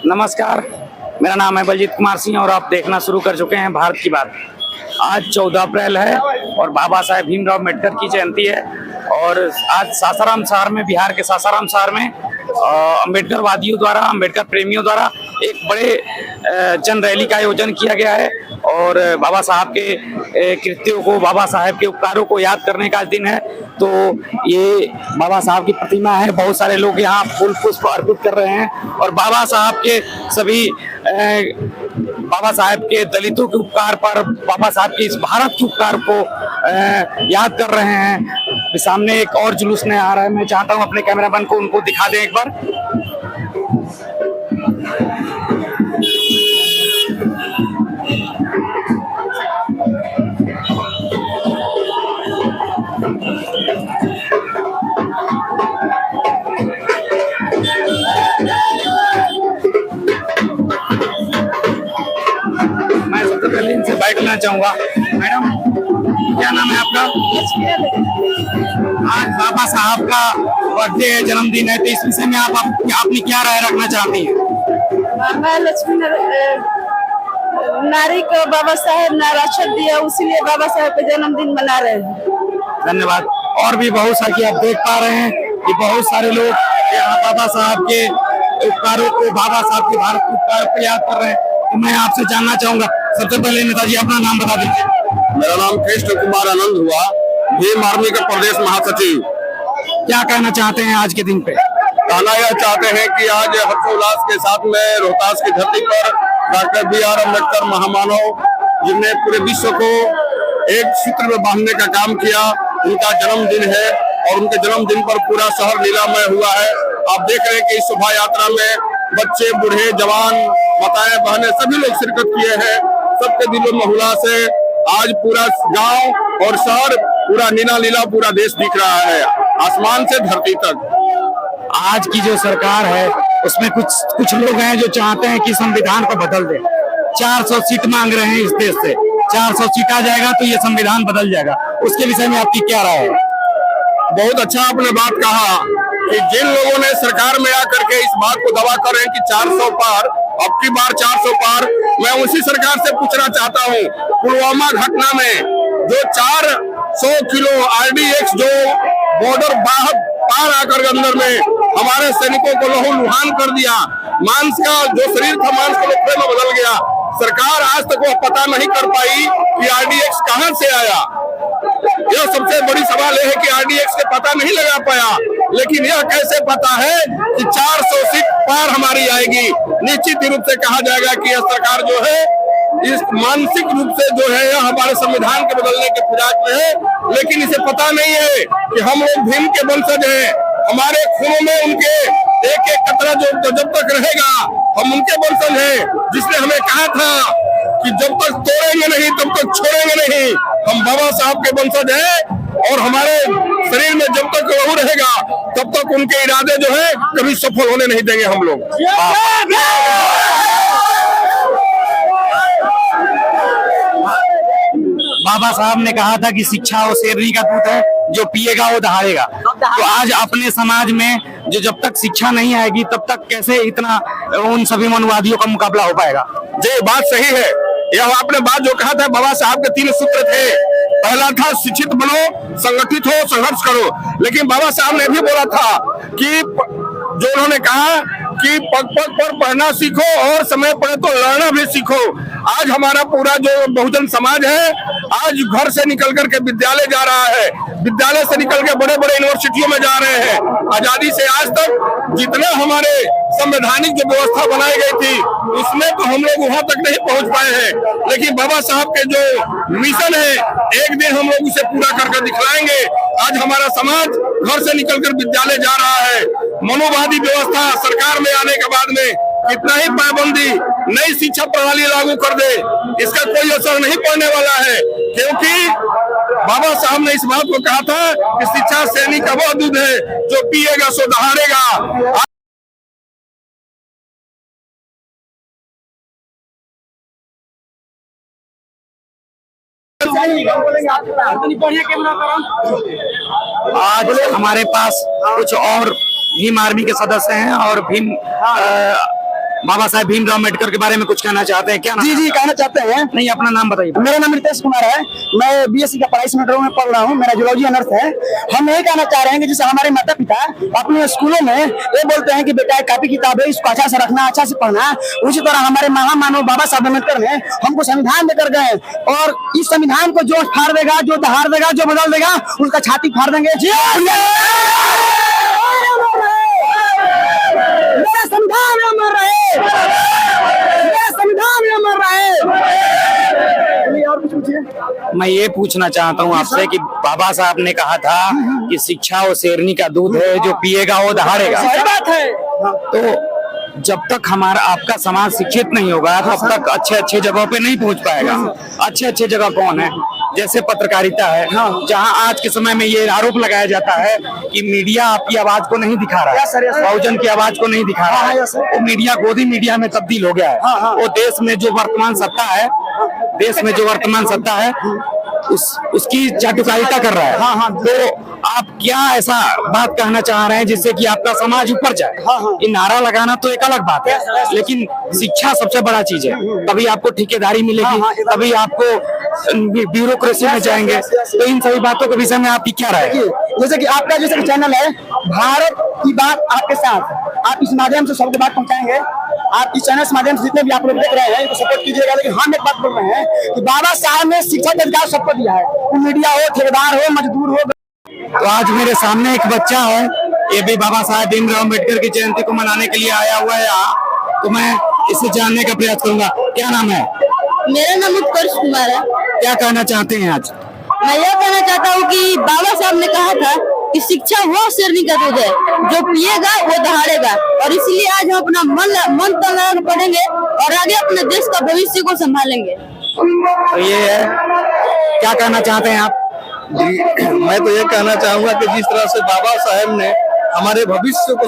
नमस्कार, मेरा नाम है बलजीत कुमार सिंह और आप देखना शुरू कर चुके हैं भारत की बात। आज 14 अप्रैल है और बाबा साहेब भीमराव अम्बेडकर की जयंती है। और आज सासाराम शहर में, बिहार के सासाराम शहर में अम्बेडकर वादियों द्वारा, अम्बेडकर प्रेमियों द्वारा एक बड़े जन रैली का आयोजन किया गया है। और बाबा साहब के कृत्यों को, बाबा साहब के उपकारों को याद करने का दिन है। तो ये बाबा साहब की प्रतिमा है, बहुत सारे लोग यहाँ फूल पुष्प अर्पित कर रहे हैं और बाबा साहब के सभी बाबा साहब के दलितों के उपकार पर, बाबा साहब के इस भारत के उपकार को याद कर रहे हैं। सामने एक और जुलूस ने आ रहा है, मैं चाहता हूँ अपने कैमरामैन को उनको दिखा दें एक बार। मैं सबसे पहले इनसे बाइट करना चाहूंगा। मैडम, क्या नाम है आपका? आज बाबा साहब का बर्थडे है, जन्मदिन है, तो इस विषय में आपने क्या राय रखना चाहती हैं? मैं लक्ष्मी नारी को बाबा साहेब ने आरक्षण दिया, उसीलिए बाबा साहेब का जन्मदिन मना रहे हैं। धन्यवाद। और भी बहुत सारी आप देख पा रहे हैं कि बहुत सारे लोग यहाँ बाबा साहब के उपकारों को, बाबा साहब के भारत के उपकारों को याद कर रहे हैं। तो मैं आपसे जानना चाहूंगा, सबसे पहले नेताजी अपना नाम बता दीजिए। मेरा नाम कृष्ण कुमार आनंद हुआ, भीम आर्मी का प्रदेश महासचिव। क्या कहना चाहते हैं आज के दिन पे? कहना यह चाहते हैं कि आज हर्षोल्लास के साथ में रोहतास की धरती पर डॉक्टर बी.आर. अम्बेडकर महामानव, जिन्हें पूरे विश्व को एक सूत्र में बांधने का काम किया, उनका जन्मदिन है और उनके जन्मदिन पर पूरा शहर लीलामय हुआ है। आप देख रहे हैं कि इस शोभा यात्रा में बच्चे, बूढ़े, जवान, माताएं, बहनें सभी लोग शिरकत किए हैं। सबके दिलों में उल्लास है। आज पूरा गांव और शहर पूरा नीला नीला पूरा देश दिख रहा है, आसमान से धरती तक। आज की जो सरकार है उसमें कुछ लोग हैं जो चाहते हैं कि संविधान को बदल दे। 400 सीट मांग रहे हैं इस देश से। 400 सीट आ जाएगा तो ये संविधान बदल जाएगा। उसके विषय में आपकी क्या राय है? बहुत अच्छा आपने बात कहा कि जिन लोगों ने सरकार में आकर के इस बात को दावा कर रहे हैं कि 400 पार, अब की बार 400 पार, मैं उसी सरकार से पूछना चाहता हूं, पुलवामा घटना में जो 400 किलो RDX जो बॉर्डर पार आकर अंदर में हमारे सैनिकों को लहूलुहान कर दिया, मांस का जो शरीर था मांस को लोहे में बदल गया। सरकार आज तक वो पता नहीं कर पाई कि RDX कहां से आया। यह सबसे बड़ी सवाल है कि RDX के पता नहीं लगा पाया, लेकिन यह कैसे पता है कि 400 सीट पार हमारी आएगी। निश्चित रूप से कहा जाएगा कि यह सरकार जो है इस मानसिक रूप से जो है यह हमारे संविधान के बदलने के फिराक में है, लेकिन इसे पता नहीं है कि हम लोग भीम के वंशज हैं। हमारे खूनों में उनके एक एक कतरा जो जब तक रहेगा हम उनके वंशज हैं। जिसने हमें कहा था कि जब तक तोड़ेंगे नहीं तब तक छोड़ेंगे नहीं, हम बाबा साहब के वंशज हैं और हमारे शरीर में जब तक लहू रहेगा तब तक उनके इरादे जो है कभी सफल होने नहीं देंगे हम लोग। बाबा साहब ने कहा था कि शिक्षा वो शेरनी का दूध है, जो पिएगा वो दहाड़ेगा। तो आज अपने समाज में जो जब तक शिक्षा नहीं आएगी तब तक कैसे इतना उन सभी मनुवादियों का मुकाबला हो पाएगा? जी, बात सही है। यह आपने बात जो कहा था, बाबा साहब के 3 सूत्र थे। पहला था शिक्षित बनो, संगठित हो, संघर्ष करो। लेकिन बाबा साहब ने भी बोला था कि जो उन्होंने कहा कि पग पग पर पढ़ना सीखो और समय पड़े तो लड़ना भी सीखो। आज हमारा पूरा जो बहुजन समाज है आज घर से निकल करके विद्यालय जा रहा है, विद्यालय से निकल के बड़े बड़े यूनिवर्सिटियों में जा रहे हैं। आजादी से आज तक जितना हमारे संवैधानिक जो व्यवस्था बनाई गई थी उसमें तो हम लोग वहां तक नहीं पहुंच पाए हैं, लेकिन बाबा साहब के जो मिशन है एक दिन हम लोग उसे पूरा करके दिखलाएंगे। आज हमारा समाज घर से निकलकर विद्यालय जा रहा है। मनोवादी व्यवस्था सरकार में आने के बाद में कितना ही पाबंदी, नई शिक्षा प्रणाली लागू कर दे, इसका कोई असर नहीं पड़ने वाला है, क्योंकि बाबा साहब ने इस बात को कहा था कि शिक्षा शेरनी का वह दूध है जो पिएगा सो दहाड़ेगा। आज हमारे पास कुछ और भीम आर्मी के सदस्य हैं और भीम बाबा साहेब भीमराव अम्बेडकर के बारे में कुछ कहना चाहते हैं क्या? जी कहना चाहते हैं। नहीं, अपना नाम बताइए। मेरा नाम रितेश कुमार है, मैं बीएससी का 22 सेमेस्टर में पढ़ रहा हूँ, मेरा जूलॉजी ऑनर्स है। हम यही कहना चाह रहे हैं कि जैसे हमारे माता पिता अपने स्कूलों में ये बोलते हैं कि बेटा एक कॉपी किताब है, इसको अच्छा से रखना, अच्छा से पढ़ना, उसी तरह हमारे महामानव बाबा साहब अम्बेडकर ने हमको संविधान देकर गए और इस संविधान को जो फाड़ देगा, जो दहाड़ देगा, जो बदल देगा, उसका छाती फाड़ देंगे। मेरा संविधान अमर रहे, मेरा संविधान अमर रहे। और कुछ पूछिए। मैं ये पूछना चाहता हूँ आपसे कि बाबा साहब ने कहा था कि शिक्षा वो शेरनी का दूध है, जो पिएगा वो दहाड़ेगा। सही बात है। तो जब तक हमारा आपका समाज शिक्षित नहीं होगा तब तक अच्छे अच्छे जगहों पे नहीं पहुंच पाएगा। अच्छे अच्छे जगह कौन है? जैसे पत्रकारिता है, जहां आज के समय में ये आरोप लगाया जाता है कि मीडिया आपकी आवाज को नहीं दिखा रहा है, बहुजन की आवाज को नहीं दिखा रहा है। वो मीडिया गोदी मीडिया में तब्दील हो गया है। वो देश में जो वर्तमान सत्ता है, उसकी चाटुकारिता कर रहा है। तो आप क्या ऐसा बात कहना चाह रहे हैं जिससे कि आपका समाज ऊपर जाए? ये नारा लगाना तो एक अलग बात है, लेकिन शिक्षा सबसे बड़ा चीज है। तभी आपको ठेकेदारी मिलेगी, तभी आपको ब्यूरोक्रेसी में जाएंगे। तो इन सभी बातों के विषय में आपकी क्या राय है? जैसे कि आपका जैसे चैनल है भारत की बात आपके साथ, आप इस माध्यम से सबके बात पहुंचाएंगे। आप इस चैनल के माध्यम से जितने भी आप लोग देख रहे हैं तो सपोर्ट कीजिएगा। लेकिन हम एक बात बोल रहे हैं कि बाबा साहब ने शिक्षा का अधिकार सबको दिया है, वो मीडिया हो, ठेकेदार हो, मजदूर हो। तो आज मेरे सामने एक बच्चा है, ये भी बाबा साहेब भीमराव अम्बेडकर की जयंती को मनाने के लिए आया हुआ है यहाँ। तो मैं इससे जानने का प्रयास करूंगा। क्या नाम है? मेरा नाम उत्कर्ष कुमार है। क्या कहना चाहते हैं आज? मैं यह कहना चाहता हूँ कि बाबा साहब ने कहा था कि शिक्षा वो शेरनी का दूध है, जो पिएगा वो दहाड़ेगा। और इसलिए आज हम अपना मन तन लगा के पढ़ेंगे और आगे अपने देश का भविष्य को संभालेंगे। तो ये है, क्या कहना चाहते हैं आप? जी, मैं तो ये कहना चाहूंगा कि जिस तरह से बाबा साहेब ने हमारे भविष्य को